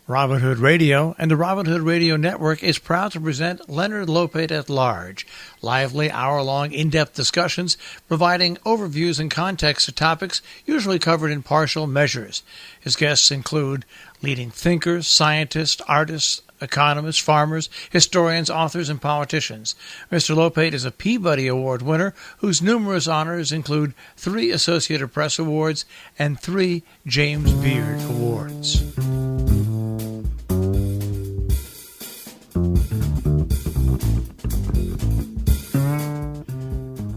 Robin Hood Radio and the Robin Hood Radio Network is proud to present Leonard Lopate at Large, lively hour-long in-depth discussions providing overviews and context to topics usually covered in partial measures. His guests include leading thinkers, scientists, artists, economists, farmers, historians, authors, and politicians. Mr. Lopate is a Peabody Award winner whose numerous honors include 3 Associated Press Awards and 3 James Beard Awards.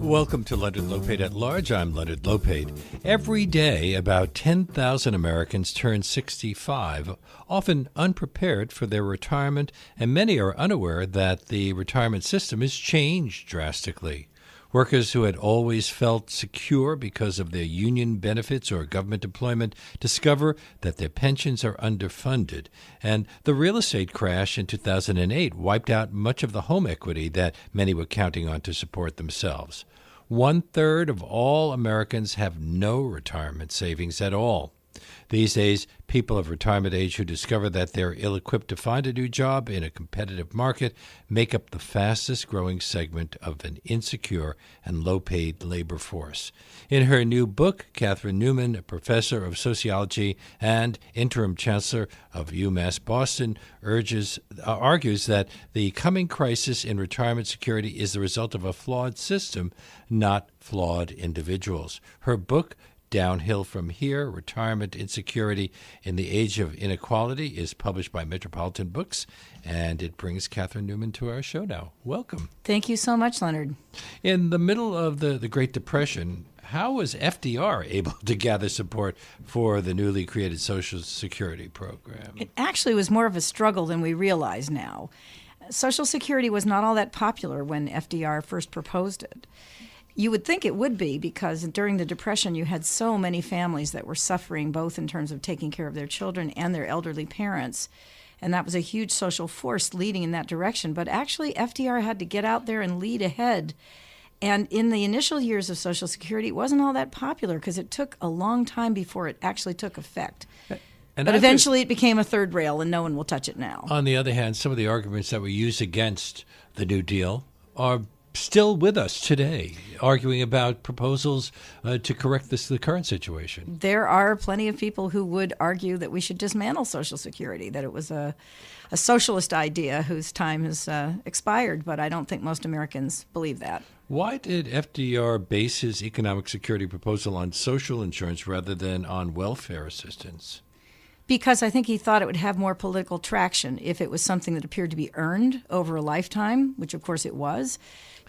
Welcome to Leonard Lopate at Large. I'm Leonard Lopate. Every day, about 10,000 Americans turn 65, often unprepared for their retirement, and many are unaware that the retirement system has changed drastically. Workers who had always felt secure because of their union benefits or government employment discover that their pensions are underfunded. And the real estate crash in 2008 wiped out much of the home equity that many were counting on to support themselves. 1/3 of all Americans have no retirement savings at all. These days, people of retirement age who discover that they're ill-equipped to find a new job in a competitive market make up the fastest-growing segment of an insecure and low-paid labor force. In her new book, Katherine Newman, a professor of sociology and interim chancellor of UMass Boston, argues that the coming crisis in retirement security is the result of a flawed system, not flawed individuals. Her book, Downhill from Here, Retirement Insecurity in the Age of Inequality, is published by Metropolitan Books, and it brings Katherine Newman to our show now. Welcome. Thank you so much, Leonard. In the middle of the Great Depression, how was FDR able to gather support for the newly created Social Security program? It actually was more of a struggle than we realize now. Social Security was not all that popular when FDR first proposed it. You would think it would be because during the Depression you had so many families that were suffering both in terms of taking care of their children and their elderly parents. And that was a huge social force leading in that direction. But actually FDR had to get out there and lead ahead. And in the initial years of Social Security, it wasn't all that popular because it took a long time before it actually took effect. But eventually it became a third rail and no one will touch it now. On the other hand, some of the arguments that were used against the New Deal are still with us today, arguing about proposals to correct the current situation. There are plenty of people who would argue that we should dismantle Social Security, that it was a socialist idea whose time has expired, but I don't think most Americans believe that. Why did FDR base his economic security proposal on social insurance rather than on welfare assistance? Because I think he thought it would have more political traction if it was something that appeared to be earned over a lifetime, which of course it was.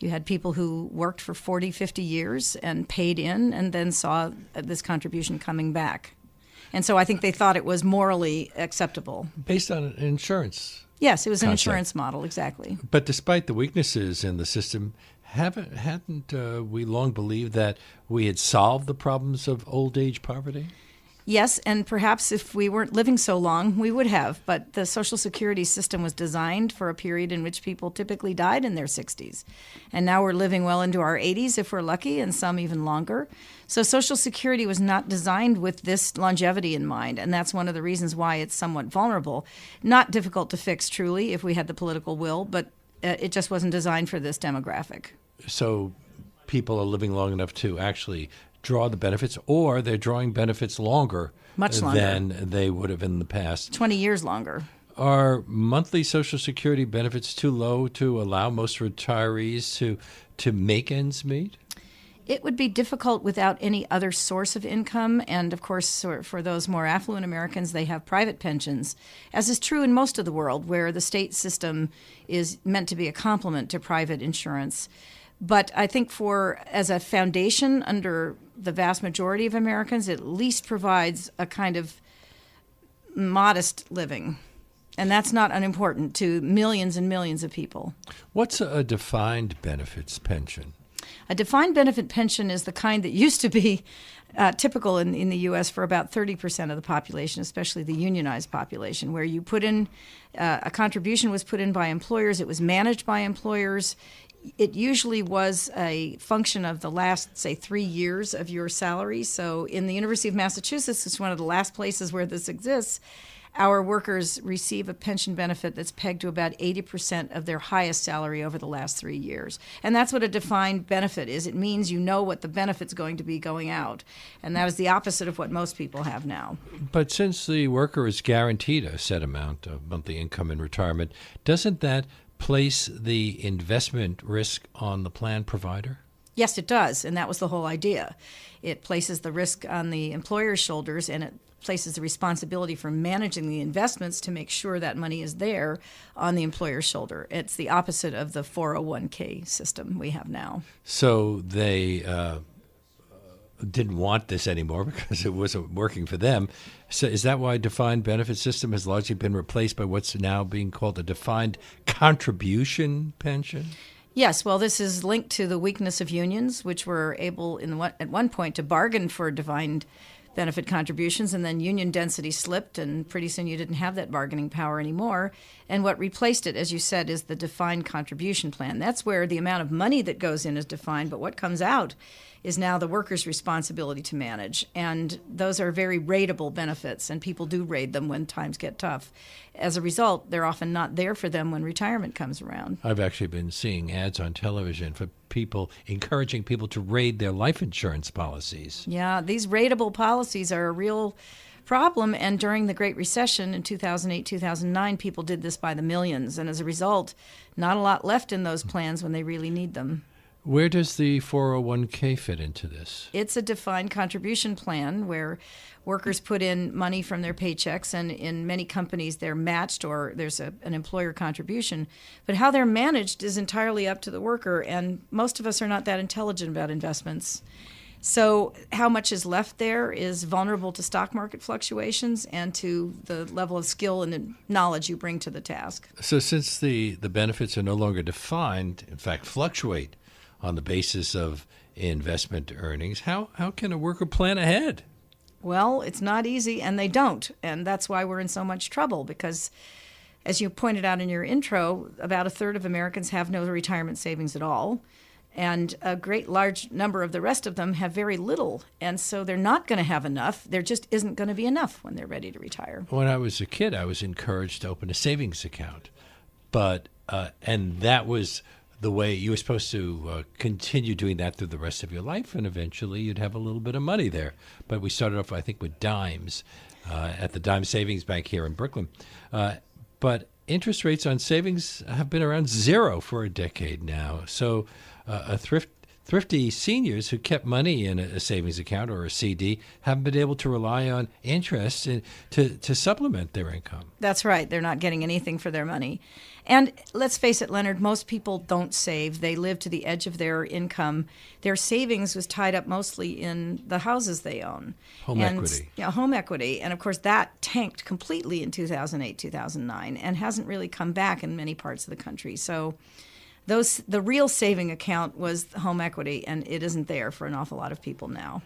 You had people who worked for 40, 50 years and paid in and then saw this contribution coming back. And so I think they thought it was morally acceptable. Based on insurance. Yes, it was an concept. Insurance model, exactly. But despite the weaknesses in the system, hadn't we long believed that we had solved the problems of old age poverty? Yes, and perhaps if we weren't living so long, we would have. But the Social Security system was designed for a period in which people typically died in their 60s. And now we're living well into our 80s if we're lucky, and some even longer. So Social Security was not designed with this longevity in mind, and that's one of the reasons why it's somewhat vulnerable. Not difficult to fix, truly, if we had the political will, but it just wasn't designed for this demographic. So people are living long enough to actually draw the benefits, or they're drawing benefits much longer than they would have in the past. 20 years longer. Are monthly Social Security benefits too low to allow most retirees to make ends meet? It would be difficult without any other source of income. And, of course, for those more affluent Americans, they have private pensions, as is true in most of the world, where the state system is meant to be a complement to private insurance. But I think as a foundation under the vast majority of Americans, it at least provides a kind of modest living. And that's not unimportant to millions and millions of people. What's a defined benefits pension? A defined benefit pension is the kind that used to be typical in the U.S. for about 30% of the population, especially the unionized population, where you put in a contribution was put in by employers. It was managed by employers. It usually was a function of the last, say, 3 years of your salary. So in the University of Massachusetts, it's one of the last places where this exists. our workers receive a pension benefit that's pegged to about 80% of their highest salary over the last 3 years. And that's what a defined benefit is. It means you know what the benefit's going to be going out. And that is the opposite of what most people have now. But since the worker is guaranteed a set amount of monthly income in retirement, doesn't that place the investment risk on the plan provider? Yes, it does, and that was the whole idea. It places the risk on the employer's shoulders, and it places the responsibility for managing the investments to make sure that money is there on the employer's shoulder. It's the opposite of the 401k system we have now. So they didn't want this anymore because it wasn't working for them. So is that why defined benefit system has largely been replaced by what's now being called a defined contribution pension? Yes, well, this is linked to the weakness of unions, which were able at one point to bargain for defined benefit contributions, and then union density slipped, and pretty soon you didn't have that bargaining power anymore. And what replaced it, as you said, is the defined contribution plan. That's where the amount of money that goes in is defined, but what comes out is now the worker's responsibility to manage. And those are very rateable benefits, and people do rate them when times get tough. As a result, they're often not there for them when retirement comes around. I've actually been seeing ads on television for people encouraging people to raid their life insurance policies. Yeah, these rateable policies are a real problem, and during the Great Recession in 2008, 2009, people did this by the millions, and as a result, not a lot left in those plans when they really need them. Where does the 401k fit into this? It's a defined contribution plan where workers put in money from their paychecks, and in many companies they're matched or there's an employer contribution. But how they're managed is entirely up to the worker, and most of us are not that intelligent about investments. So how much is left there is vulnerable to stock market fluctuations and to the level of skill and the knowledge you bring to the task. So since the benefits are no longer defined, in fact fluctuate on the basis of investment earnings, how can a worker plan ahead? Well, it's not easy, and they don't. And that's why we're in so much trouble, because as you pointed out in your intro, about a third of Americans have no retirement savings at all. And a great large number of the rest of them have very little. And so they're not going to have enough. There just isn't going to be enough when they're ready to retire. When I was a kid, I was encouraged to open a savings account. But and that was the way you were supposed to continue doing that through the rest of your life, and eventually you'd have a little bit of money there. But we started off, I think, with dimes at the Dime Savings Bank here in Brooklyn. But interest rates on savings have been around zero for a decade now. So thrifty seniors who kept money in a savings account or a CD haven't been able to rely on interest to supplement their income. That's right. They're not getting anything for their money. And let's face it, Leonard, most people don't save. They live to the edge of their income. Their savings was tied up mostly in the houses they own. Home equity. Yeah, home equity. And, of course, that tanked completely in 2008, 2009 and hasn't really come back in many parts of the country. So the real saving account was home equity, and it isn't there for an awful lot of people now.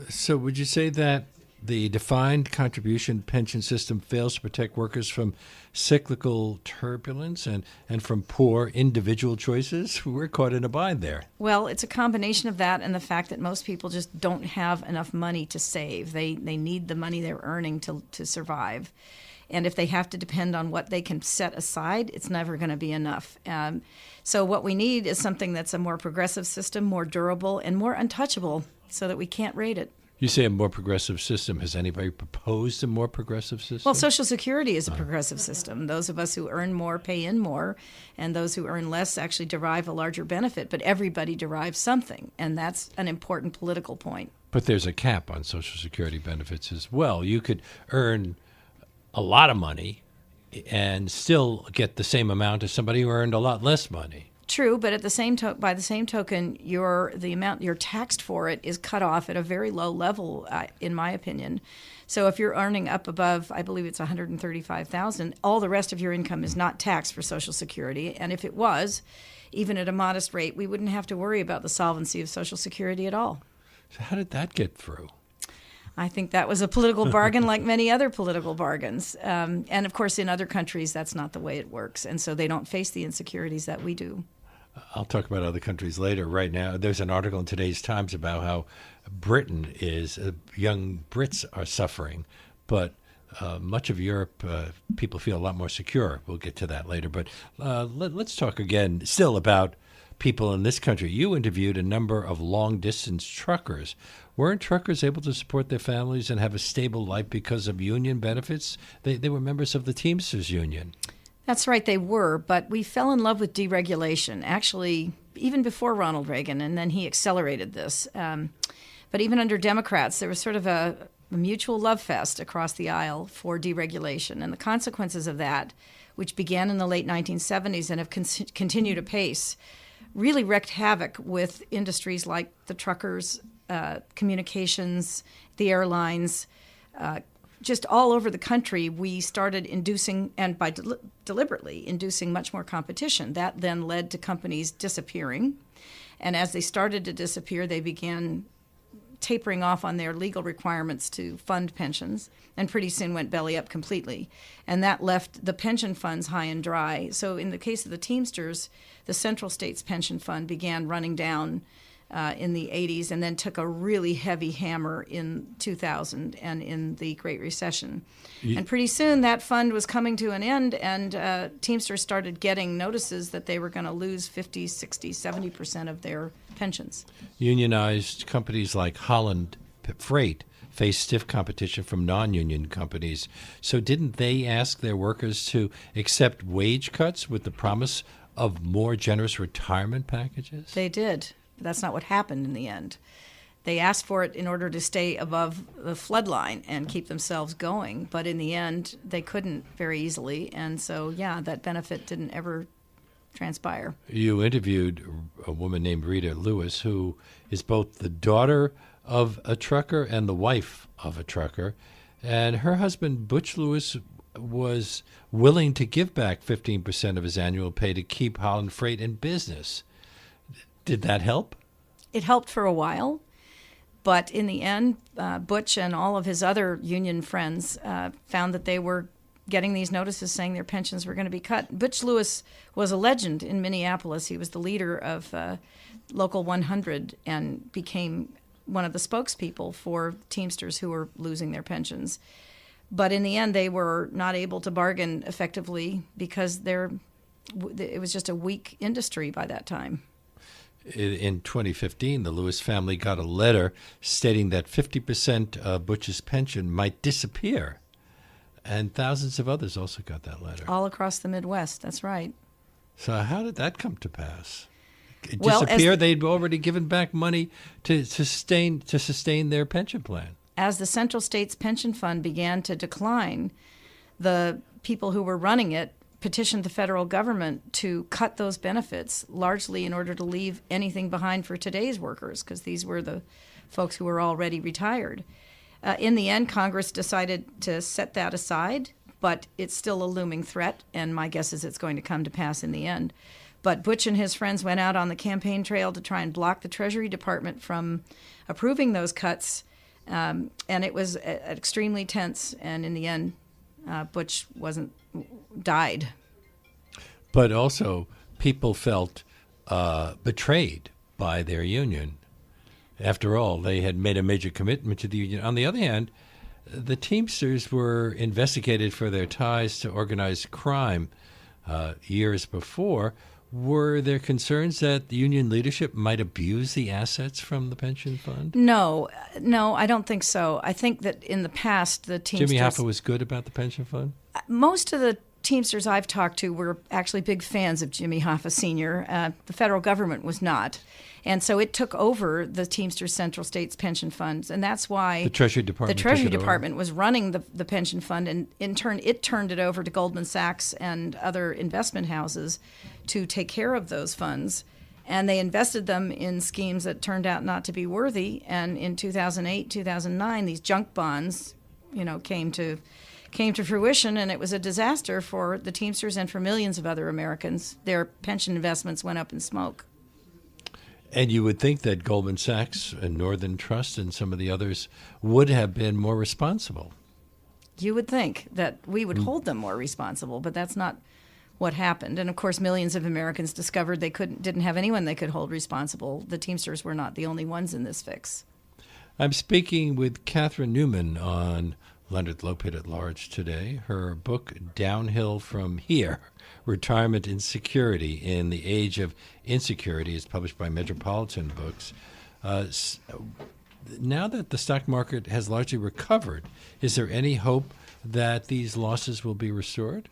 So would you say that the defined contribution pension system fails to protect workers from cyclical turbulence and from poor individual choices? We're caught in a bind there. Well, it's a combination of that and the fact that most people just don't have enough money to save. They need the money they're earning to survive. And if they have to depend on what they can set aside, it's never going to be enough. So what we need is something that's a more progressive system, more durable, and more untouchable so that we can't rate it. You say a more progressive system. Has anybody proposed a more progressive system? Well, Social Security is a progressive system. Those of us who earn more pay in more, and those who earn less actually derive a larger benefit. But everybody derives something, and that's an important political point. But there's a cap on Social Security benefits as well. You could earn a lot of money and still get the same amount as somebody who earned a lot less money. True, but at the same by the same token, the amount you're taxed for it is cut off at a very low level, in my opinion. So if you're earning up above, I believe it's $135,000, all the rest of your income is not taxed for Social Security. And if it was, even at a modest rate, we wouldn't have to worry about the solvency of Social Security at all. So how did that get through? I think that was a political bargain like many other political bargains. And, of course, in other countries, that's not the way it works. And so they don't face the insecurities that we do. I'll talk about other countries later. Right now, there's an article in today's Times about how Britain young Brits are suffering, but much of Europe, people feel a lot more secure. We'll get to that later. But let's talk again still about people in this country. You interviewed a number of long-distance truckers. Weren't truckers able to support their families and have a stable life because of union benefits? They were members of the Teamsters Union. That's right, they were, but we fell in love with deregulation, actually, even before Ronald Reagan, and then he accelerated this. But even under Democrats, there was sort of a mutual love fest across the aisle for deregulation, and the consequences of that, which began in the late 1970s and have continued apace, really wreaked havoc with industries like the truckers, communications, the airlines. Just all over the country, we started inducing, and by deliberately inducing much more competition. That then led to companies disappearing. And as they started to disappear, they began tapering off on their legal requirements to fund pensions, and pretty soon went belly up completely. And that left the pension funds high and dry. So in the case of the Teamsters, the Central States Pension Fund began running down in the 80s, and then took a really heavy hammer in 2000 and in the Great Recession. And pretty soon that fund was coming to an end, and Teamsters started getting notices that they were going to lose 50, 60, 70% of their pensions. Unionized companies like Holland Freight faced stiff competition from non-union companies. So didn't they ask their workers to accept wage cuts with the promise of more generous retirement packages? They did. That's not what happened in the end. They asked for it in order to stay above the flood line and keep themselves going, but in the end, they couldn't very easily, and so, yeah, that benefit didn't ever transpire. You interviewed a woman named Rita Lewis, who is both the daughter of a trucker and the wife of a trucker, and her husband, Butch Lewis, was willing to give back 15% of his annual pay to keep Holland Freight in business. Did that help? It helped for a while, but in the end, Butch and all of his other union friends found that they were getting these notices saying their pensions were going to be cut. Butch Lewis was a legend in Minneapolis. He was the leader of Local 100 and became one of the spokespeople for Teamsters who were losing their pensions. But in the end, they were not able to bargain effectively because it was just a weak industry by that time. In 2015, the Lewis family got a letter stating that 50% of Butch's pension might disappear. And thousands of others also got that letter. All across the Midwest, that's right. So how did that come to pass? Well, disappear? They'd already given back money to sustain their pension plan. As the Central States Pension Fund began to decline, the people who were running it petitioned the federal government to cut those benefits, largely in order to leave anything behind for today's workers, because these were the folks who were already retired. In the end, Congress decided to set that aside, but it's still a looming threat, and my guess is it's going to come to pass in the end. But Butch and his friends went out on the campaign trail to try and block the Treasury Department from approving those cuts, and it was extremely tense, and in the end, Butch died. But also, people felt betrayed by their union. After all, they had made a major commitment to the union. On the other hand, the Teamsters were investigated for their ties to organized crime years before. Were there concerns that the union leadership might abuse the assets from the pension fund? No, I don't think so. I think that in the past, the Teamsters... Jimmy Hoffa was good about the pension fund? Most of the Teamsters I've talked to were actually big fans of Jimmy Hoffa Sr. The federal government was not. And so it took over the Teamsters Central States Pension Funds, and that's why the Treasury Department was running the pension fund, and in turn it turned it over to Goldman Sachs and other investment houses to take care of those funds. And they invested them in schemes that turned out not to be worthy. And in 2008, 2009, these junk bonds, came to fruition, and it was a disaster for the Teamsters and for millions of other Americans. Their pension investments went up in smoke. And you would think that Goldman Sachs and Northern Trust and some of the others would have been more responsible. You would think that we would hold them more responsible, but that's not what happened. And of course, millions of Americans discovered they didn't have anyone they could hold responsible. The Teamsters were not the only ones in this fix. I'm speaking with Catherine Newman on Leonard Lopate at Large today. Her book, Downhill from Here, Retirement Insecurity in the Age of Insecurity, is published by Metropolitan Books. Now that the stock market has largely recovered, is there any hope that these losses will be restored?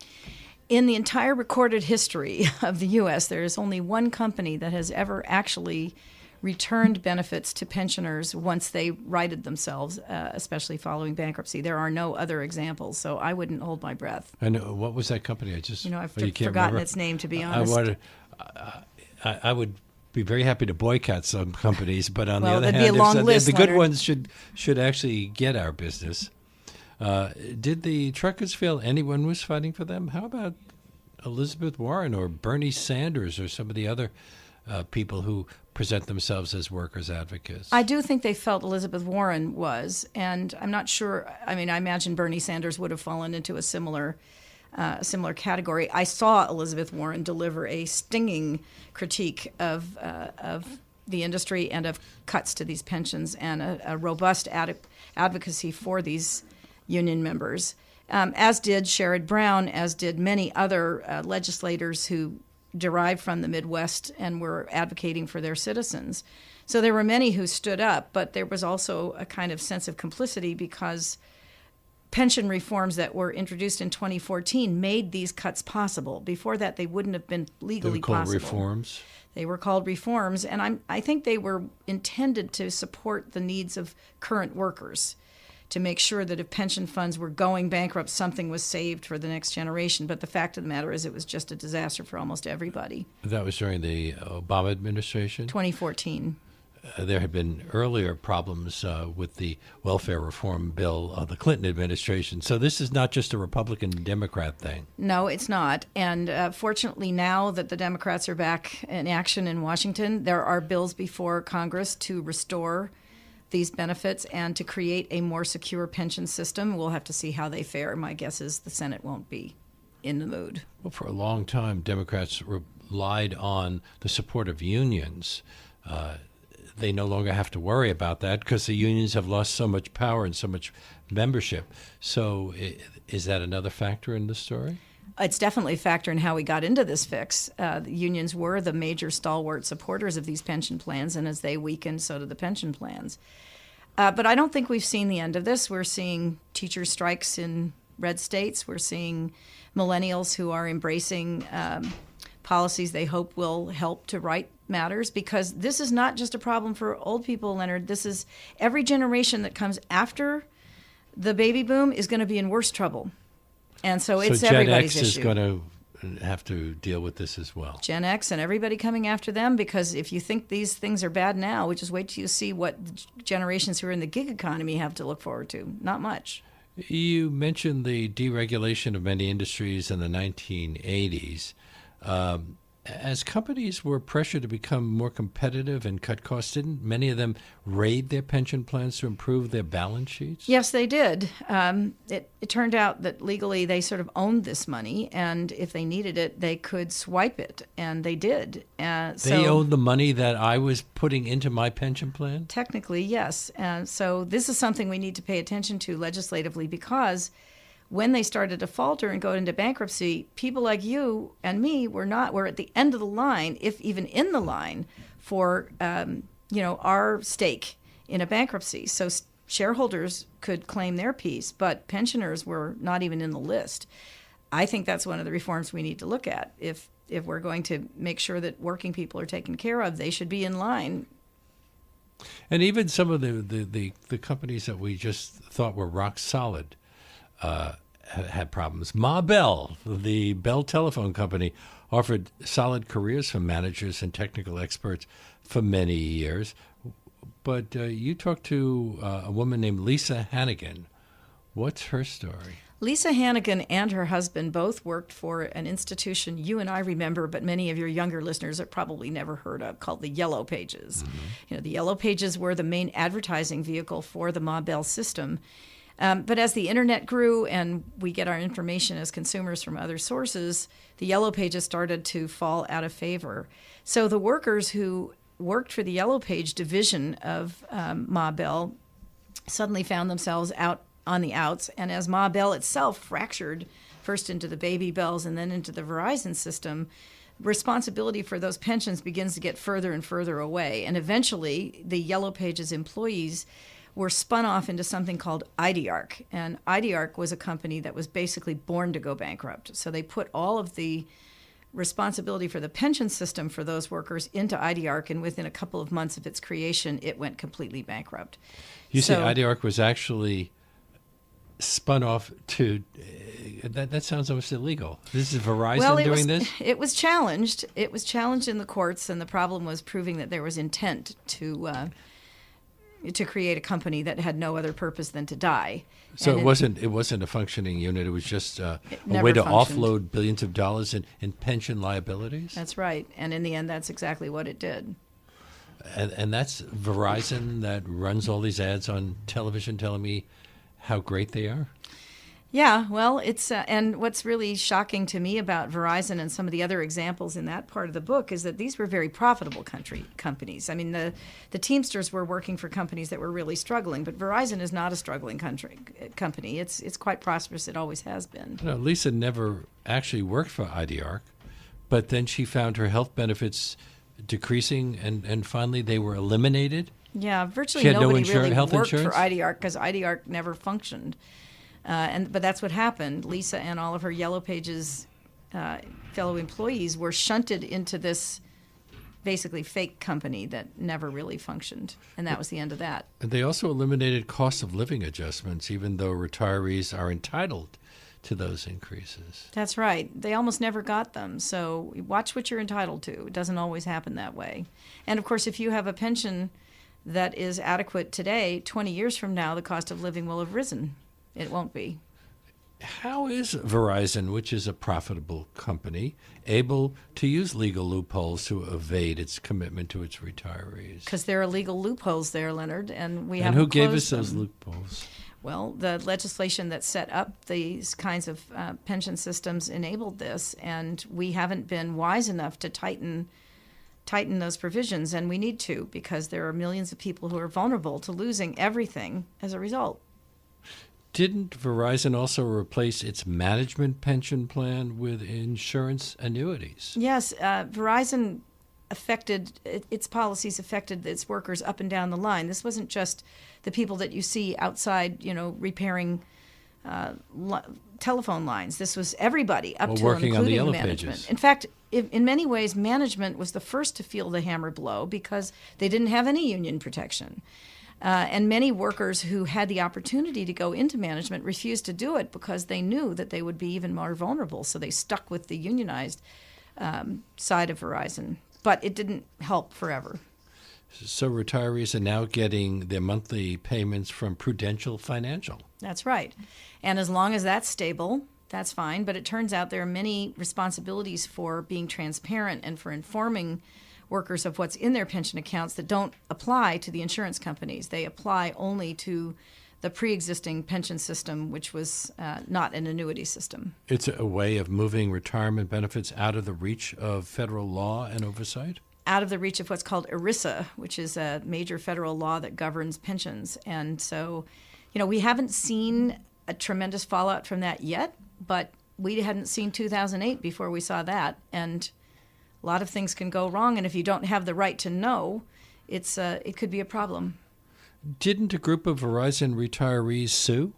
In the entire recorded history of the U.S., there is only one company that has ever actually returned benefits to pensioners once they righted themselves, especially following bankruptcy. There are no other examples, so I wouldn't hold my breath. And what was that company? I've forgotten its name, to be honest. I would be very happy to boycott some companies, but on the other that'd hand, be a long list, the good Leonard. ones should actually get our business. Did the truckers feel anyone was fighting for them? How about Elizabeth Warren or Bernie Sanders or some of the other people who present themselves as workers' advocates? I do think they felt Elizabeth Warren was, and I'm not sure. I mean, I imagine Bernie Sanders would have fallen into a similar category. I saw Elizabeth Warren deliver a stinging critique of the industry and of cuts to these pensions and a robust advocacy for these union members, as did Sherrod Brown, as did many other legislators who derived from the Midwest and were advocating for their citizens. So there were many who stood up, but there was also a kind of sense of complicity because pension reforms that were introduced in 2014 made these cuts possible. Before that, they wouldn't have been legally possible. They were called reforms? They were called reforms, and I think they were intended to support the needs of current workers, to make sure that if pension funds were going bankrupt, something was saved for the next generation. But the fact of the matter is it was just a disaster for almost everybody. That was during the Obama administration? 2014. There had been earlier problems with the welfare reform bill of the Clinton administration. So this is not just a Republican-Democrat thing. No, it's not. And fortunately, now that the Democrats are back in action in Washington, there are bills before Congress to restore these benefits and to create a more secure pension system. We'll have to see how they fare. My guess is the Senate won't be in the mood. Well, for a long time, Democrats relied on the support of unions. They no longer have to worry about that because the unions have lost so much power and so much membership. So is that another factor in the story? It's definitely a factor in how we got into this fix. The unions were the major stalwart supporters of these pension plans, and as they weakened, so did the pension plans. But I don't think we've seen the end of this. We're seeing teacher strikes in red states. We're seeing millennials who are embracing policies they hope will help to right matters, because this is not just a problem for old people, Leonard. This is every generation that comes after the baby boom is going to be in worse trouble. And so it's everybody's issue. Gen X is going to have to deal with this as well. Gen X and everybody coming after them, because if you think these things are bad now, we just wait till you see what generations who are in the gig economy have to look forward to. Not much. You mentioned the deregulation of many industries in the 1980s. As companies were pressured to become more competitive and cut costs, didn't many of them raid their pension plans to improve their balance sheets? Yes, they did. It turned out that legally they sort of owned this money, and if they needed it, they could swipe it, and they did. They owned the money that I was putting into my pension plan? Technically, yes. And so this is something we need to pay attention to legislatively, because when they started to falter and go into bankruptcy, people like you and me were at the end of the line, if even in the line, for our stake in a bankruptcy. So shareholders could claim their piece, but pensioners were not even in the list. I think that's one of the reforms we need to look at. If we're going to make sure that working people are taken care of, they should be in line. And even some of the companies that we just thought were rock solid had problems. Ma Bell, the Bell Telephone Company, offered solid careers for managers and technical experts for many years. But you talked to a woman named Lisa Hannigan. What's her story? Lisa Hannigan and her husband both worked for an institution you and I remember, but many of your younger listeners have probably never heard of, called the Yellow Pages. Mm-hmm. The Yellow Pages were the main advertising vehicle for the Ma Bell system. But as the internet grew and we get our information as consumers from other sources, the Yellow Pages started to fall out of favor. So the workers who worked for the Yellow Page division of Ma Bell suddenly found themselves out on the outs. And as Ma Bell itself fractured first into the Baby Bells and then into the Verizon system, responsibility for those pensions begins to get further and further away. And eventually, the Yellow Pages employees were spun off into something called IDARC. And IDARC was a company that was basically born to go bankrupt. So they put all of the responsibility for the pension system for those workers into IDARC, and within a couple of months of its creation, it went completely bankrupt. You say IDARC was actually spun off to that sounds almost illegal. This is Verizon doing this? It was challenged. It was challenged in the courts, and the problem was proving that there was intent to create a company that had no other purpose than to die. So it wasn't a functioning unit. It was just a way to functioned. offload billions of dollars in pension liabilities? That's right. And in the end, that's exactly what it did. And that's Verizon that runs all these ads on television telling me how great they are? Yeah, well, it's and what's really shocking to me about Verizon and some of the other examples in that part of the book is that these were very profitable companies. I mean, the Teamsters were working for companies that were really struggling, but Verizon is not a struggling company. It's quite prosperous. It always has been. No, Lisa never actually worked for IDARC, but then she found her health benefits decreasing, and finally they were eliminated. Yeah, virtually She had nobody no really health worked insurance? for IDARC because IDARC never functioned. But that's what happened. Lisa and all of her Yellow Pages fellow employees were shunted into this basically fake company that never really functioned. And that was the end of that. And they also eliminated cost of living adjustments, even though retirees are entitled to those increases. That's right. They almost never got them. So watch what you're entitled to. It doesn't always happen that way. And, of course, if you have a pension that is adequate today, 20 years from now, the cost of living will have risen. It won't be. How is Verizon, which is a profitable company, able to use legal loopholes to evade its commitment to its retirees? Because there are legal loopholes there, Leonard, and we And haven't who gave us closed those them. loopholes? Well, the legislation that set up these kinds of pension systems enabled this, and we haven't been wise enough to tighten those provisions, and we need to, because there are millions of people who are vulnerable to losing everything as a result. Didn't Verizon also replace its management pension plan with insurance annuities? Yes, Verizon its policies affected its workers up and down the line. This wasn't just the people that you see outside, repairing telephone lines. This was everybody up to working and on the including Yellow management. Pages. In fact, in many ways, management was the first to feel the hammer blow because they didn't have any union protection. And many workers who had the opportunity to go into management refused to do it because they knew that they would be even more vulnerable. So they stuck with the unionized side of Verizon. But it didn't help forever. So retirees are now getting their monthly payments from Prudential Financial. That's right. And as long as that's stable, that's fine. But it turns out there are many responsibilities for being transparent and for informing workers of what's in their pension accounts that don't apply to the insurance companies. They apply only to the pre-existing pension system, which was not an annuity system. It's a way of moving retirement benefits out of the reach of federal law and oversight? Out of the reach of what's called ERISA, which is a major federal law that governs pensions. And so, we haven't seen a tremendous fallout from that yet, but we hadn't seen 2008 before we saw that. And a lot of things can go wrong, and if you don't have the right to know, it could be a problem. Didn't a group of Verizon retirees sue?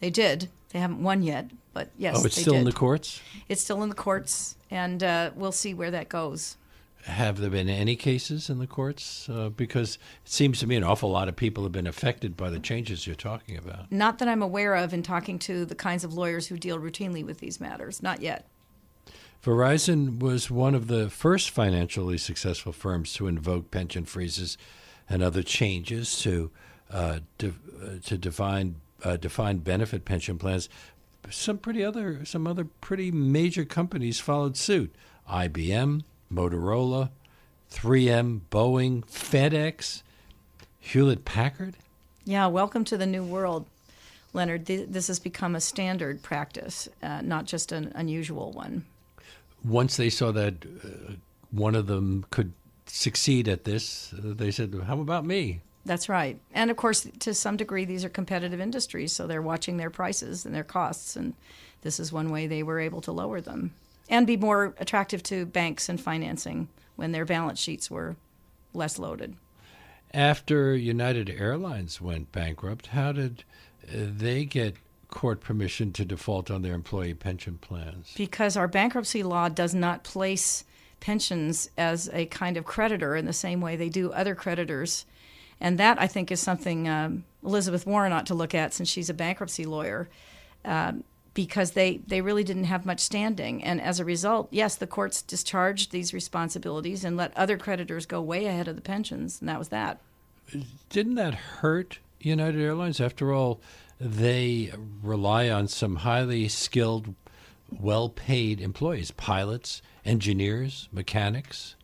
They did. They haven't won yet, but yes, Oh, it's they still did. in the courts? It's still in the courts, and we'll see where that goes. Have there been any cases in the courts? Because it seems to me an awful lot of people have been affected by the changes you're talking about. Not that I'm aware of in talking to the kinds of lawyers who deal routinely with these matters. Not yet. Verizon was one of the first financially successful firms to invoke pension freezes and other changes to define defined benefit pension plans. Some other pretty major companies followed suit. IBM, Motorola, 3M, Boeing, FedEx, Hewlett-Packard. Yeah, welcome to the new world, Leonard. This has become a standard practice, not just an unusual one. Once they saw that one of them could succeed at this, they said, how about me? That's right. And of course, to some degree, these are competitive industries, so they're watching their prices and their costs, and this is one way they were able to lower them and be more attractive to banks and financing when their balance sheets were less loaded. After United Airlines went bankrupt, how did they get court permission to default on their employee pension plans? Because our bankruptcy law does not place pensions as a kind of creditor in the same way they do other creditors. And that, I think, is something Elizabeth Warren ought to look at, since she's a bankruptcy lawyer, because they really didn't have much standing. And as a result, yes, the courts discharged these responsibilities and let other creditors go way ahead of the pensions, and that was that. Didn't that hurt United Airlines? After all, they rely on some highly skilled, well-paid employees, pilots, engineers, mechanics.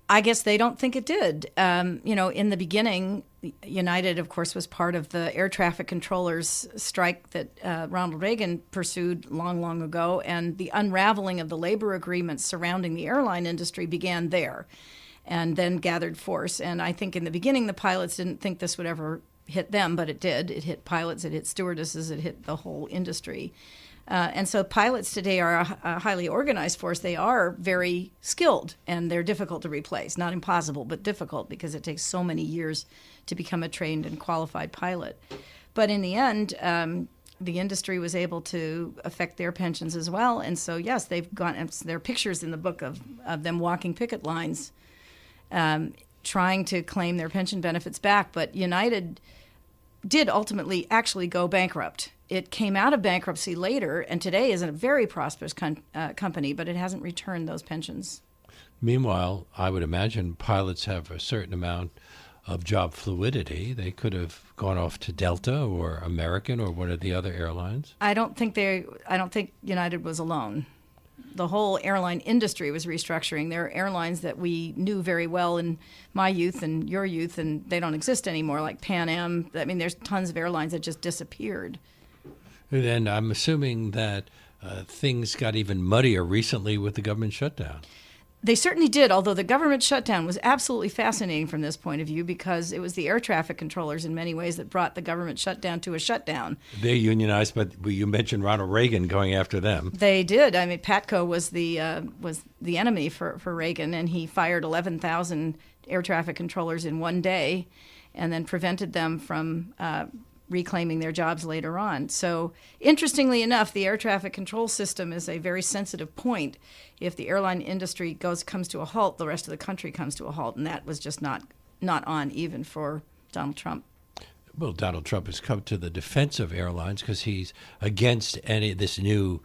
I guess they don't think it did. In the beginning, United, of course, was part of the air traffic controllers strike that Ronald Reagan pursued long, long ago, and the unraveling of the labor agreements surrounding the airline industry began there and then gathered force. And I think in the beginning, the pilots didn't think this would ever hit them, but it did. It hit pilots, it hit stewardesses, it hit the whole industry. And so pilots today are a highly organized force. They are very skilled, and they're difficult to replace. Not impossible, but difficult, because it takes so many years to become a trained and qualified pilot. But in the end, the industry was able to affect their pensions as well. And so, yes, they've gone. There are pictures in the book of them walking picket lines, trying to claim their pension benefits back. But United did ultimately actually go bankrupt. It came out of bankruptcy later, and today is a very prosperous company, but it hasn't returned those pensions. Meanwhile, I would imagine pilots have a certain amount of job fluidity. They could have gone off to Delta or American or one of the other airlines. I don't think United was alone. The whole airline industry was restructuring. There are airlines that we knew very well in my youth and your youth, and they don't exist anymore, like Pan Am. I mean, there's tons of airlines that just disappeared. And I'm assuming that things got even muddier recently with the government shutdown. They certainly did, although the government shutdown was absolutely fascinating from this point of view, because it was the air traffic controllers in many ways that brought the government shutdown to a shutdown. They're unionized, but you mentioned Ronald Reagan going after them. They did. I mean, Patco was the enemy for Reagan, and he fired 11,000 air traffic controllers in one day and then prevented them from reclaiming their jobs later on. So interestingly enough, the air traffic control system is a very sensitive point. If the airline industry comes to a halt, the rest of the country comes to a halt, and that was just not on even for Donald Trump. Well, Donald Trump has come to the defense of airlines because he's against this new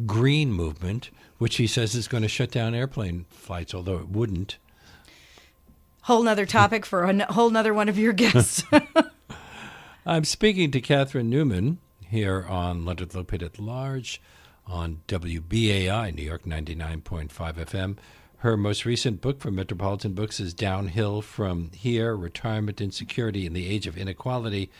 green movement, which he says is going to shut down airplane flights, although it wouldn't. Whole nother topic for a whole nother one of your guests. I'm speaking to Katherine Newman here on Leonard Lopate at Large on WBAI, New York 99.5 FM. Her most recent book from Metropolitan Books is Downhill from Here, Retirement Insecurity in the Age of Inequality.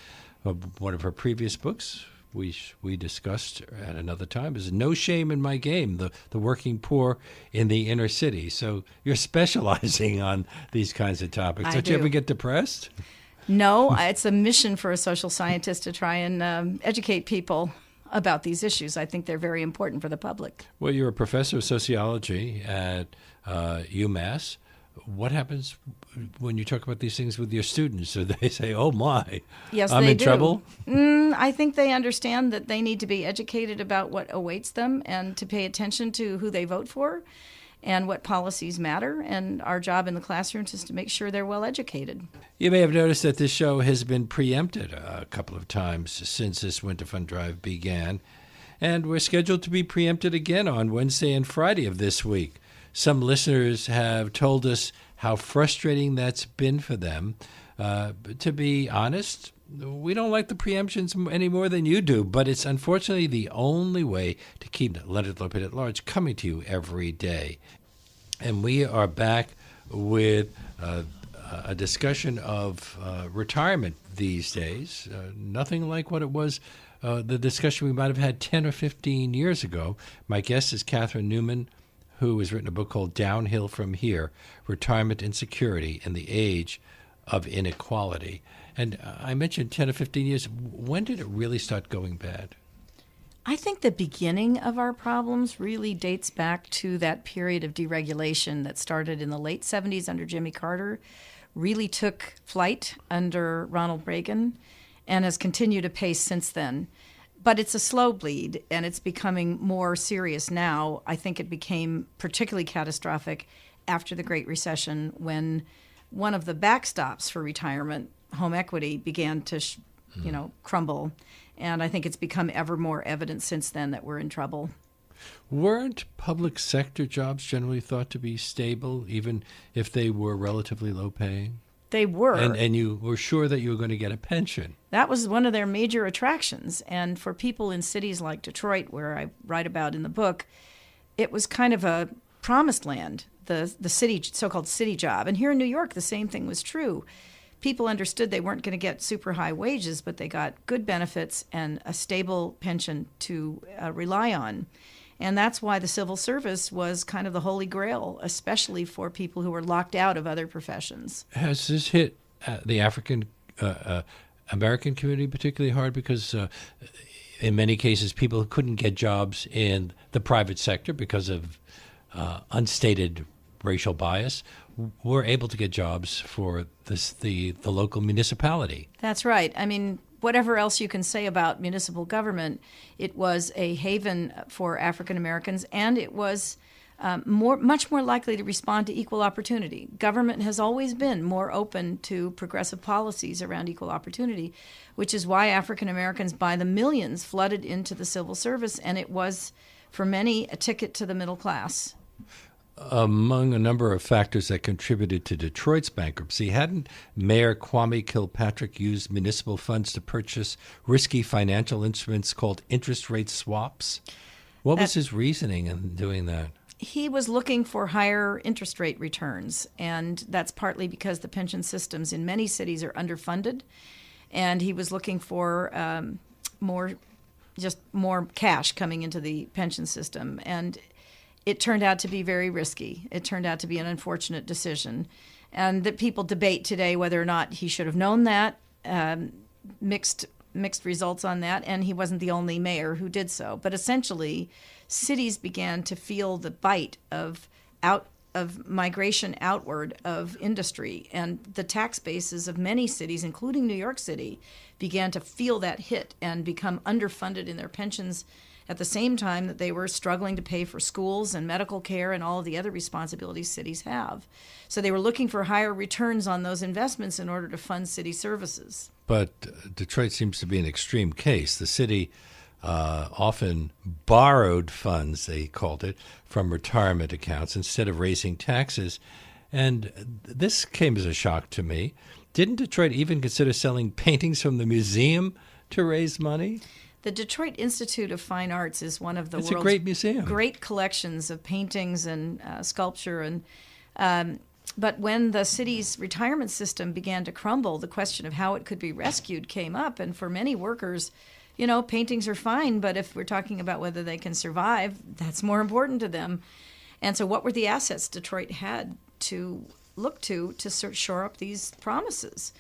One of her previous books we discussed at another time is No Shame in My Game, the working poor in the inner city. So you're specializing on these kinds of topics. Don't you ever get depressed? No, it's a mission for a social scientist to try and educate people about these issues. I think they're very important for the public. Well, you're a professor of sociology at UMass. What happens when you talk about these things with your students? Do they say, oh, my, yes, I'm in do. Trouble? I think they understand that they need to be educated about what awaits them and to pay attention to who they vote for and what policies matter. And our job in the classrooms is to make sure they're well educated. You may have noticed that this show has been preempted a couple of times since this Winter Fund Drive began. And we're scheduled to be preempted again on Wednesday and Friday of this week. Some listeners have told us how frustrating that's been for them. To be honest, we don't like the preemptions any more than you do, but it's unfortunately the only way to keep Leonard Lopate at Large coming to you every day. And we are back with a discussion of retirement these days. Nothing like what it was, the discussion we might have had 10 or 15 years ago. My guest is Katherine Newman, who has written a book called Downhill from Here, Retirement Insecurity in the Age of inequality. And I mentioned 10 or 15 years. When did it really start going bad? I think the beginning of our problems really dates back to that period of deregulation that started in the late 70s under Jimmy Carter, really took flight under Ronald Reagan, and has continued apace since then. But it's a slow bleed, and it's becoming more serious now. I think it became particularly catastrophic after the Great Recession, when one of the backstops for retirement, home equity, began to crumble. And I think it's become ever more evident since then that we're in trouble. Weren't public sector jobs generally thought to be stable, even if they were relatively low paying? They were. And you were sure that you were going to get a pension. That was one of their major attractions. And for people in cities like Detroit, where I write about in the book, it was kind of a promised land, the city, so-called city job. And here in New York, the same thing was true. People understood they weren't going to get super high wages, but they got good benefits and a stable pension to rely on. And that's why the civil service was kind of the holy grail, especially for people who were locked out of other professions. Has this hit the African American community particularly hard? Because in many cases, people couldn't get jobs in the private sector because of unstated racial bias, were able to get jobs for the local municipality. That's right. I mean, whatever else you can say about municipal government, it was a haven for African Americans, and it was much more likely to respond to equal opportunity. Government has always been more open to progressive policies around equal opportunity, which is why African Americans by the millions flooded into the civil service, and it was, for many, a ticket to the middle class. Among a number of factors that contributed to Detroit's bankruptcy, hadn't Mayor Kwame Kilpatrick used municipal funds to purchase risky financial instruments called interest rate swaps? What was his reasoning in doing that? He was looking for higher interest rate returns, and that's partly because the pension systems in many cities are underfunded, and he was looking for more cash coming into the pension system. And it turned out to be very risky. It turned out to be an unfortunate decision. And that people debate today whether or not he should have known that, mixed results on that, and he wasn't the only mayor who did so. But essentially, cities began to feel the bite of migration outward of industry, and the tax bases of many cities, including New York City, began to feel that hit and become underfunded in their pensions at the same time that they were struggling to pay for schools and medical care and all of the other responsibilities cities have. So they were looking for higher returns on those investments in order to fund city services. But Detroit seems to be an extreme case. The city often borrowed funds, they called it, from retirement accounts instead of raising taxes. And this came as a shock to me. Didn't Detroit even consider selling paintings from the museum to raise money? The Detroit Institute of Fine Arts is one of the world's great museum. Great collections of paintings and sculpture. And but when the city's retirement system began to crumble, the question of how it could be rescued came up. And for many workers, paintings are fine, but if we're talking about whether they can survive, that's more important to them. And so what were the assets Detroit had to look to shore up these promises?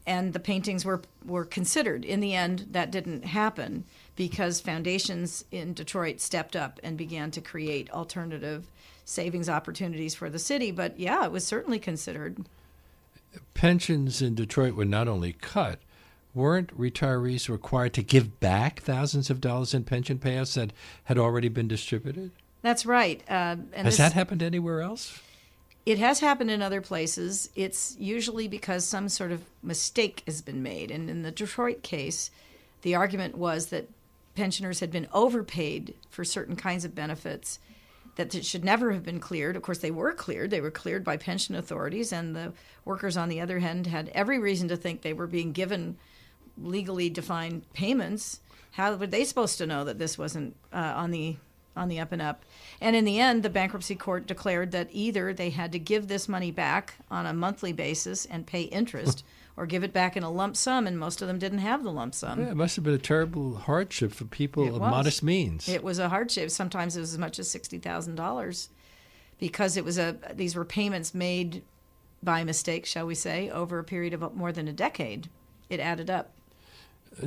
And the paintings were considered. In the end, that didn't happen because foundations in Detroit stepped up and began to create alternative savings opportunities for the city. But yeah, it was certainly considered. Pensions in Detroit were not only cut, weren't retirees required to give back thousands of dollars in pension payouts that had already been distributed? That's right. Has that happened anywhere else? It has happened in other places. It's usually because some sort of mistake has been made. And in the Detroit case, the argument was that pensioners had been overpaid for certain kinds of benefits that it should never have been cleared. Of course, they were cleared. They were cleared by pension authorities, and the workers, on the other hand, had every reason to think they were being given legally defined payments. How were they supposed to know that this wasn't on the up and up? And in the end, the bankruptcy court declared that either they had to give this money back on a monthly basis and pay interest or give it back in a lump sum, and most of them didn't have the lump sum. Yeah, it must have been a terrible hardship for people of modest means. It was a hardship. Sometimes it was as much as $60,000 because these were payments made by mistake, shall we say, over a period of more than a decade. It added up.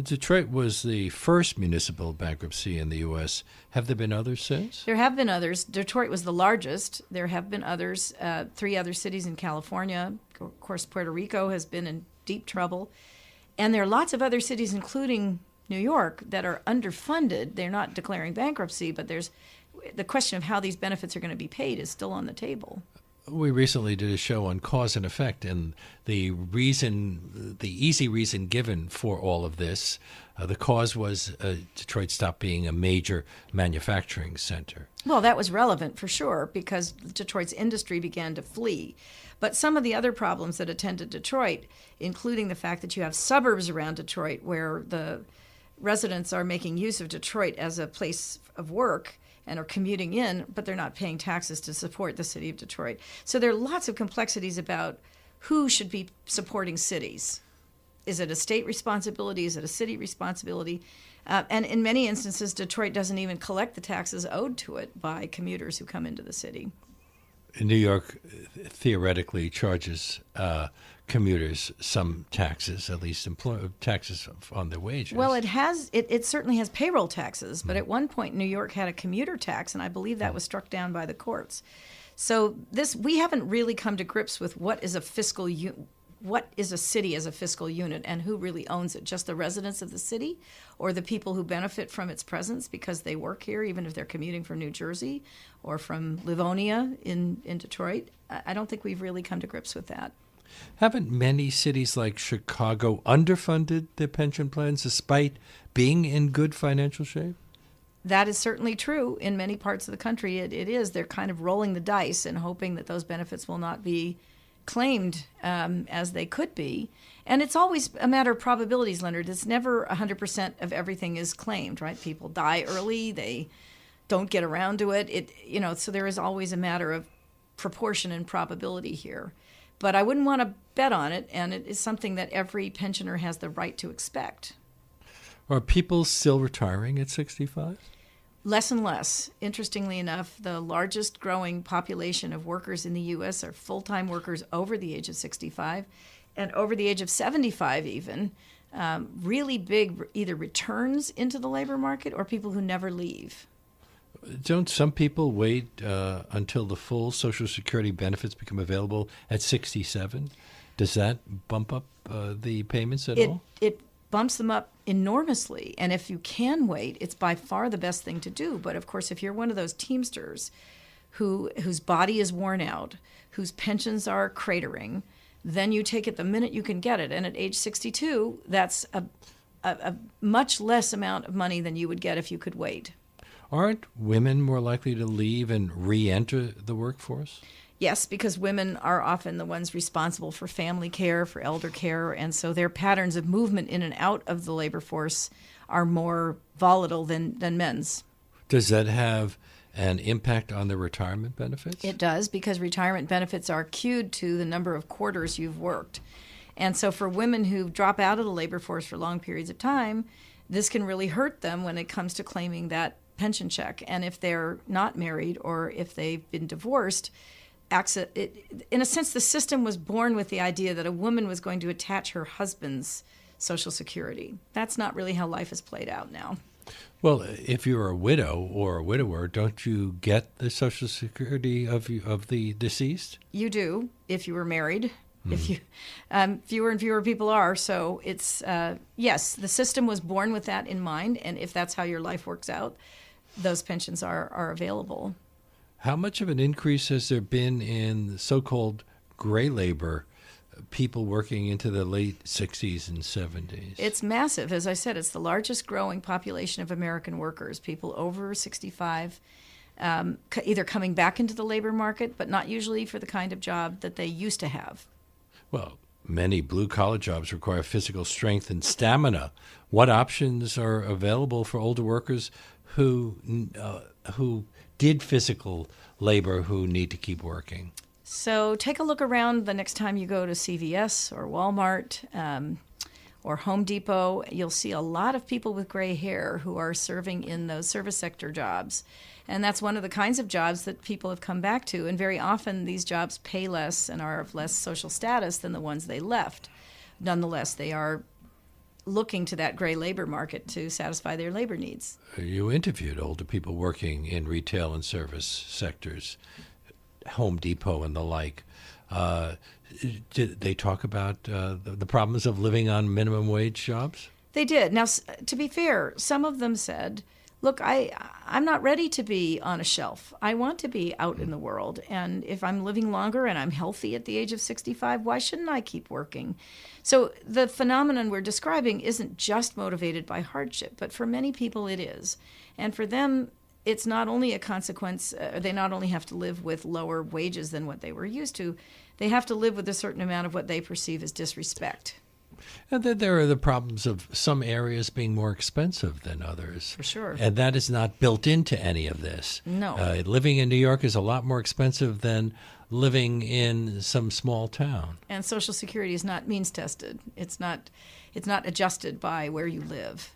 Detroit was the first municipal bankruptcy in the U.S. Have there been others since? There have been others. Detroit was the largest. There have been others, 3 other cities in California. Of course, Puerto Rico has been in deep trouble. And there are lots of other cities, including New York, that are underfunded. They're not declaring bankruptcy, but there's the question of how these benefits are going to be paid is still on the table. We recently did a show on cause and effect, and the easy reason given for all of this, the cause was Detroit stopped being a major manufacturing center. Well, that was relevant for sure because Detroit's industry began to flee. But some of the other problems that attended Detroit, including the fact that you have suburbs around Detroit where the residents are making use of Detroit as a place of work and are commuting in, but they're not paying taxes to support the city of Detroit. So there are lots of complexities about who should be supporting cities. Is it a state responsibility? Is it a city responsibility? And in many instances, Detroit doesn't even collect the taxes owed to it by commuters who come into the city. New York theoretically charges commuters some taxes, at least taxes on their wages. Well, it certainly has payroll taxes, but at one point New York had a commuter tax, and I believe that was struck down by the courts. So we haven't really come to grips with what is a city as a fiscal unit and who really owns it, just the residents of the city or the people who benefit from its presence because they work here, even if they're commuting from New Jersey or from Livonia in Detroit. I don't think we've really come to grips with that. Haven't many cities like Chicago underfunded their pension plans despite being in good financial shape? That is certainly true in many parts of the country. It is. They're kind of rolling the dice and hoping that those benefits will not be claimed as they could be. And it's always a matter of probabilities, Leonard. It's never 100% of everything is claimed, right? People die early. They don't get around to it. So there is always a matter of proportion and probability here. But I wouldn't want to bet on it, and it is something that every pensioner has the right to expect. Are people still retiring at 65? Less and less. Interestingly enough, the largest growing population of workers in the U.S. are full-time workers over the age of 65 and over the age of 75 even. Really big either returns into the labor market or people who never leave. Don't some people wait until the full Social Security benefits become available at 67? Does that bump up the payments at all? It bumps them up enormously. And if you can wait, it's by far the best thing to do. But of course, if you're one of those Teamsters whose body is worn out, whose pensions are cratering, then you take it the minute you can get it. And at age 62, that's a much less amount of money than you would get if you could wait. Aren't women more likely to leave and re-enter the workforce? Yes, because women are often the ones responsible for family care, for elder care, and so their patterns of movement in and out of the labor force are more volatile than men's. Does that have an impact on the retirement benefits? It does, because retirement benefits are cued to the number of quarters you've worked. And so for women who drop out of the labor force for long periods of time, this can really hurt them when it comes to claiming that pension check. And if they're not married or if they've been divorced, in a sense, the system was born with the idea that a woman was going to attach her husband's Social Security. That's not really how life is played out now. Well, if you're a widow or a widower, don't you get the Social Security of the deceased? You do, if you were married. If you, fewer and fewer people are. So it's, yes, the system was born with that in mind. And if that's how your life works out, those pensions are available. How much of an increase has there been in so-called gray labor, people working into the late 60s and 70s? It's massive. As I said, it's the largest growing population of American workers, people over 65, either coming back into the labor market, but not usually for the kind of job that they used to have. Well, many blue-collar jobs require physical strength and stamina. What options are available for older workers who did physical labor who need to keep working? So take a look around the next time you go to CVS or Walmart or Home Depot, you'll see a lot of people with gray hair who are serving in those service sector jobs. And that's one of the kinds of jobs that people have come back to. And very often these jobs pay less and are of less social status than the ones they left. Nonetheless, they are looking to that gray labor market to satisfy their labor needs. You interviewed older people working in retail and service sectors, Home Depot and the like. Did they talk about the problems of living on minimum wage jobs? They did. Now, to be fair, some of them said, look, I'm not ready to be on a shelf. I want to be out in the world. And if I'm living longer and I'm healthy at the age of 65, why shouldn't I keep working? So the phenomenon we're describing isn't just motivated by hardship, but for many people it is. And for them, it's not only a consequence, they not only have to live with lower wages than what they were used to, they have to live with a certain amount of what they perceive as disrespect. And then there are the problems of some areas being more expensive than others. For sure. And that is not built into any of this. No. Living in New York is a lot more expensive than living in some small town. And Social Security is not means tested. It's not adjusted by where you live.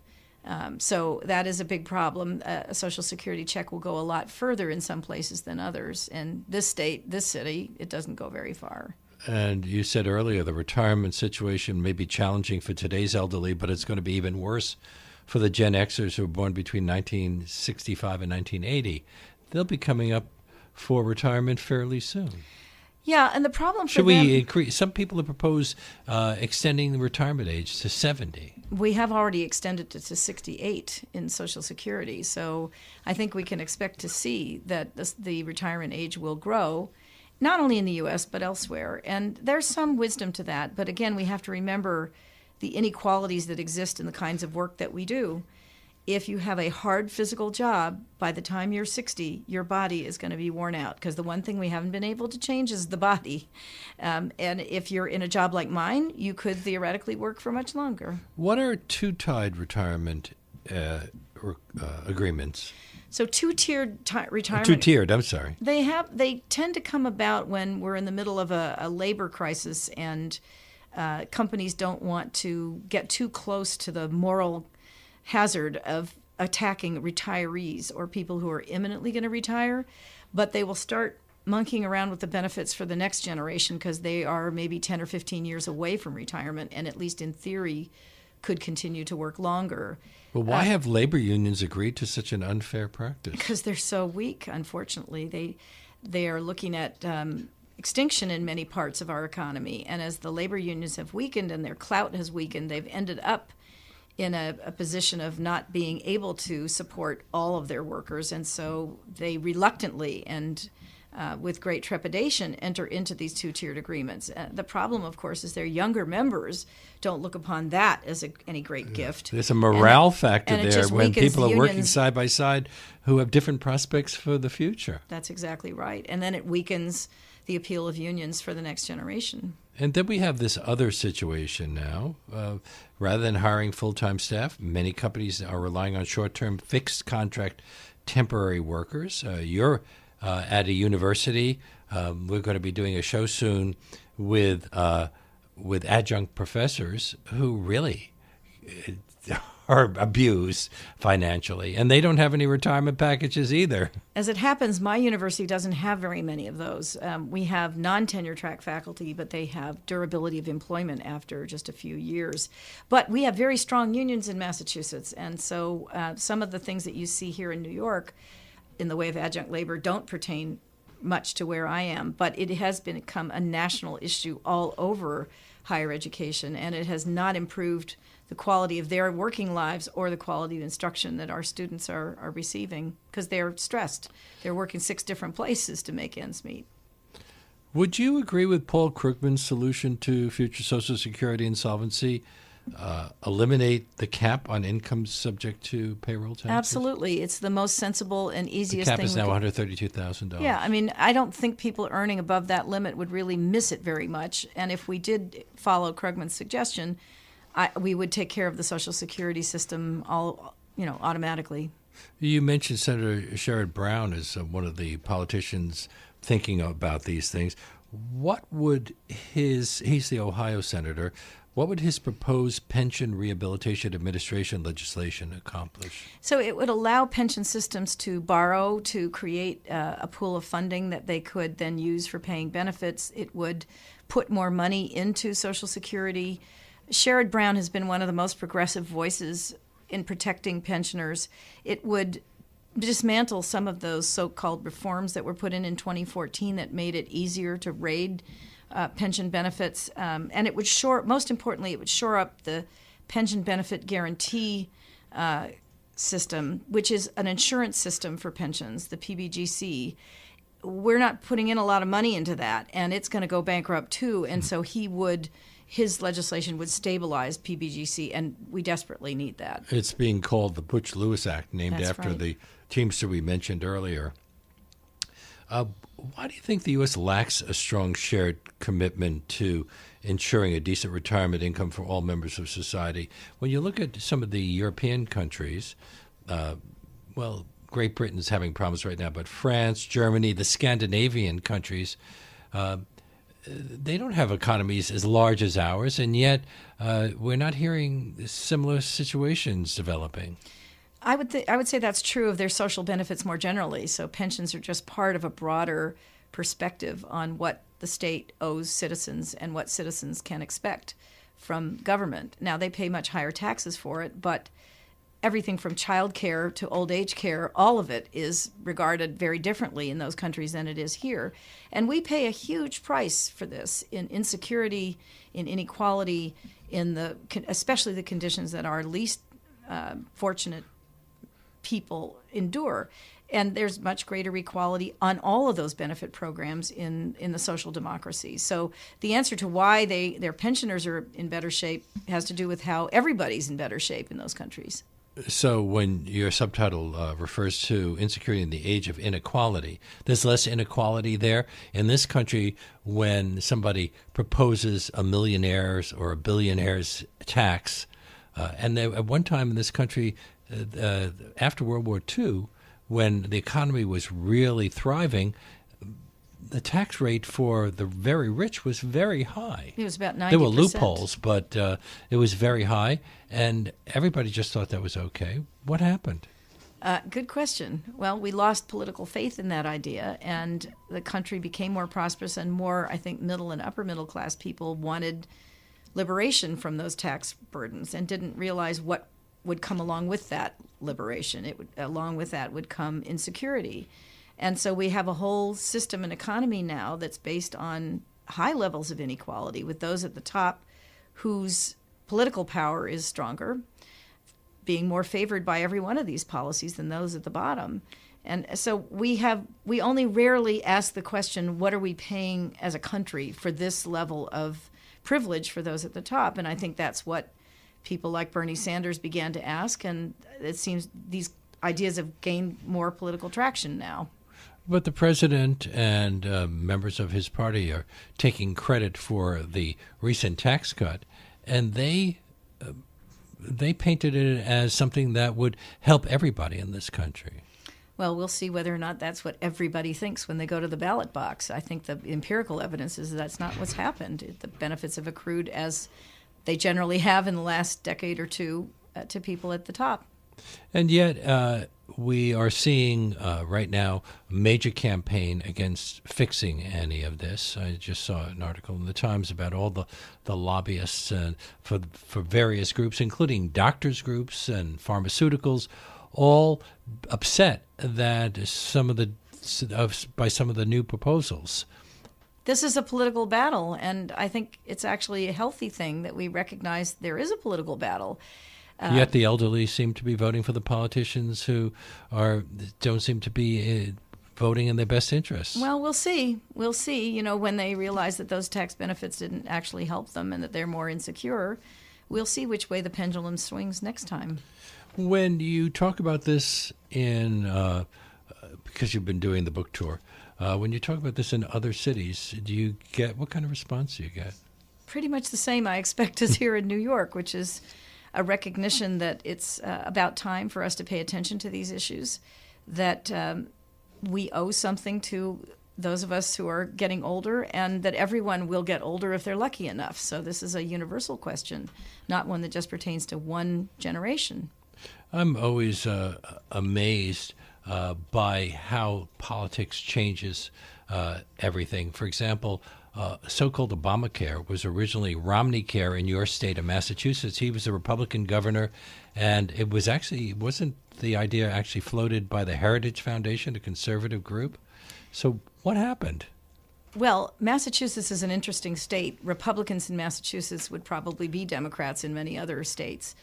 So that is a big problem. A Social Security check will go a lot further in some places than others. And this state, this city, it doesn't go very far. And you said earlier the retirement situation may be challenging for today's elderly, but it's going to be even worse for the Gen Xers who were born between 1965 and 1980. They'll be coming up for retirement fairly soon. Yeah, and the problem for Should them... we increase? Some people have proposed extending the retirement age to 70. We have already extended it to 68 in Social Security, so I think we can expect to see that the retirement age will grow, not only in the U.S., but elsewhere. And there's some wisdom to that, but again, we have to remember the inequalities that exist in the kinds of work that we do. If you have a hard physical job, by the time you're 60, your body is going to be worn out, because the one thing we haven't been able to change is the body. And if you're in a job like mine, you could theoretically work for much longer. What are two-tied retirement agreements? So two-tiered retirement. Two-tiered, I'm sorry. They tend to come about when we're in the middle of a labor crisis and companies don't want to get too close to the moral hazard of attacking retirees or people who are imminently going to retire, but they will start monkeying around with the benefits for the next generation because they are maybe 10 or 15 years away from retirement and at least in theory could continue to work longer. Well, why have labor unions agreed to such an unfair practice? Because they're so weak, unfortunately. They are looking at extinction in many parts of our economy, and as the labor unions have weakened and their clout has weakened, they've ended up in a position of not being able to support all of their workers, and so they reluctantly and with great trepidation enter into these two-tiered agreements. The problem, of course, is their younger members don't look upon that as any great gift. There's a morale factor and there when people are working unions side by side who have different prospects for the future. That's exactly right. And then it weakens the appeal of unions for the next generation. And then we have this other situation now. Rather than hiring full-time staff, many companies are relying on short-term fixed contract temporary workers. You're at a university. We're going to be doing a show soon with adjunct professors who really are abused financially, and they don't have any retirement packages either. As it happens, my university doesn't have very many of those. We have non-tenure track faculty, but they have durability of employment after just a few years. But we have very strong unions in Massachusetts, and so some of the things that you see here in New York in the way of adjunct labor don't pertain much to where I am, but it has become a national issue all over higher education, and it has not improved the quality of their working lives or the quality of instruction that our students are receiving because they're stressed. They're working 6 different places to make ends meet. Would you agree with Paul Krugman's solution to future Social Security insolvency? Eliminate the cap on income subject to payroll taxes? Absolutely. It's the most sensible and easiest thing. The cap is now $132,000. Yeah, I mean, I don't think people earning above that limit would really miss it very much. And if we did follow Krugman's suggestion, we would take care of the Social Security system automatically. You mentioned Senator Sherrod Brown as one of the politicians thinking about these things. What would he's the Ohio senator, What would his proposed Pension Rehabilitation Administration legislation accomplish? So it would allow pension systems to borrow to create a pool of funding that they could then use for paying benefits. It would put more money into Social Security. Sherrod Brown has been one of the most progressive voices in protecting pensioners. It would dismantle some of those so-called reforms that were put in 2014 that made it easier to raid pension benefits, and it would most importantly, it would shore up the pension benefit guarantee system, which is an insurance system for pensions, the PBGC. We're not putting in a lot of money into that, and it's going to go bankrupt too. And so his legislation would stabilize PBGC, and we desperately need that. It's being called the Butch-Lewis Act, named That's after right. the Teamster we mentioned earlier. Why do you think the U.S. lacks a strong shared commitment to ensuring a decent retirement income for all members of society? When you look at some of the European countries, Great Britain's having problems right now, but France, Germany, the Scandinavian countries, they don't have economies as large as ours, and yet we're not hearing similar situations developing. I would say that's true of their social benefits more generally. So pensions are just part of a broader perspective on what the state owes citizens and what citizens can expect from government. Now, they pay much higher taxes for it, but everything from child care to old age care, all of it is regarded very differently in those countries than it is here. And we pay a huge price for this in insecurity, in inequality, especially the conditions that our least fortunate people endure. And there's much greater equality on all of those benefit programs in the social democracy. So the answer to why their pensioners are in better shape has to do with how everybody's in better shape in those countries. So when your subtitle refers to insecurity in the age of inequality, there's less inequality there. In this country, when somebody proposes a millionaire's or a billionaire's tax, and at one time in this country, after World War II, when the economy was really thriving, the tax rate for the very rich was very high. It was about 90%. There were loopholes, but it was very high, and everybody just thought that was okay. What happened? Good question. Well, we lost political faith in that idea, and the country became more prosperous, and more, I think, middle and upper middle class people wanted liberation from those tax burdens and didn't realize what would come along with that liberation. Along with that would come insecurity. And so we have a whole system and economy now that's based on high levels of inequality, with those at the top whose political power is stronger, being more favored by every one of these policies than those at the bottom. And so we only rarely ask the question, what are we paying as a country for this level of privilege for those at the top? And I think that's what people like Bernie Sanders began to ask, and it seems these ideas have gained more political traction now. But the president and members of his party are taking credit for the recent tax cut, and they painted it as something that would help everybody in this country. Well, we'll see whether or not that's what everybody thinks when they go to the ballot box. I think the empirical evidence is that's not what's happened. The benefits have accrued as they generally have in the last decade or two to people at the top. And yet we are seeing right now a major campaign against fixing any of this. I just saw an article in the Times about all the lobbyists for various groups, including doctors' groups and pharmaceuticals, all upset that by some of the new proposals. This is a political battle, and I think it's actually a healthy thing that we recognize there is a political battle. Yet the elderly seem to be voting for the politicians who don't seem to be voting in their best interests. Well, we'll see. We'll see. When they realize that those tax benefits didn't actually help them and that they're more insecure, we'll see which way the pendulum swings next time. When you talk about this because you've been doing the book tour, when you talk about this in other cities, what kind of response do you get? Pretty much the same I expect as here in New York, which is a recognition that it's about time for us to pay attention to these issues, that we owe something to those of us who are getting older, and that everyone will get older if they're lucky enough. So this is a universal question, not one that just pertains to one generation. I'm always amazed by how politics changes everything. For example, so-called Obamacare was originally Romney Care in your state of Massachusetts. He was a Republican governor, and wasn't the idea actually floated by the Heritage Foundation, a conservative group? So what happened? Well, Massachusetts is an interesting state. Republicans in Massachusetts would probably be Democrats in many other states.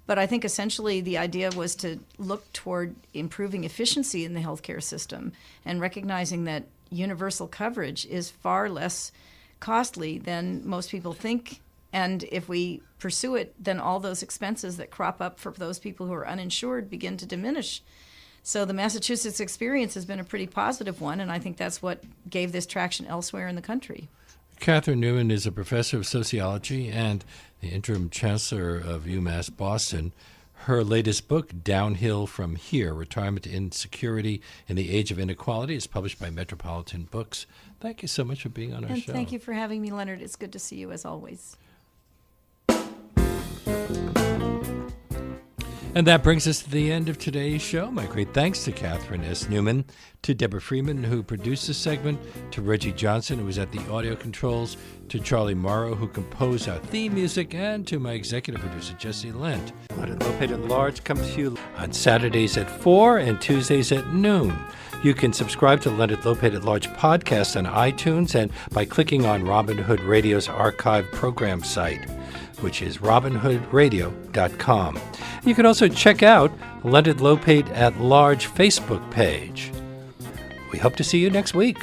But I think essentially the idea was to look toward improving efficiency in the healthcare system and recognizing that universal coverage is far less costly than most people think. And if we pursue it, then all those expenses that crop up for those people who are uninsured begin to diminish. So the Massachusetts experience has been a pretty positive one, and I think that's what gave this traction elsewhere in the country. Katherine Newman is a professor of sociology and the interim chancellor of UMass Boston. Her latest book, Downhill from Here, Retirement to Insecurity in the Age of Inequality, is published by Metropolitan Books. Thank you so much for being on our show. Thank you for having me, Leonard. It's good to see you as always. And that brings us to the end of today's show. My great thanks to Katherine S. Newman, to Deborah Freeman, who produced this segment, to Reggie Johnson, who was at the audio controls, to Charlie Morrow, who composed our theme music, and to my executive producer, Jesse Lent. Leonard Lopate at Large comes to you on Saturdays at 4 and Tuesdays at noon. You can subscribe to Leonard Lopate at Large podcast on iTunes and by clicking on Robin Hood Radio's archive program site, which is robinhoodradio.com. You can also check out Leonard Lopate at Large Facebook page. We hope to see you next week.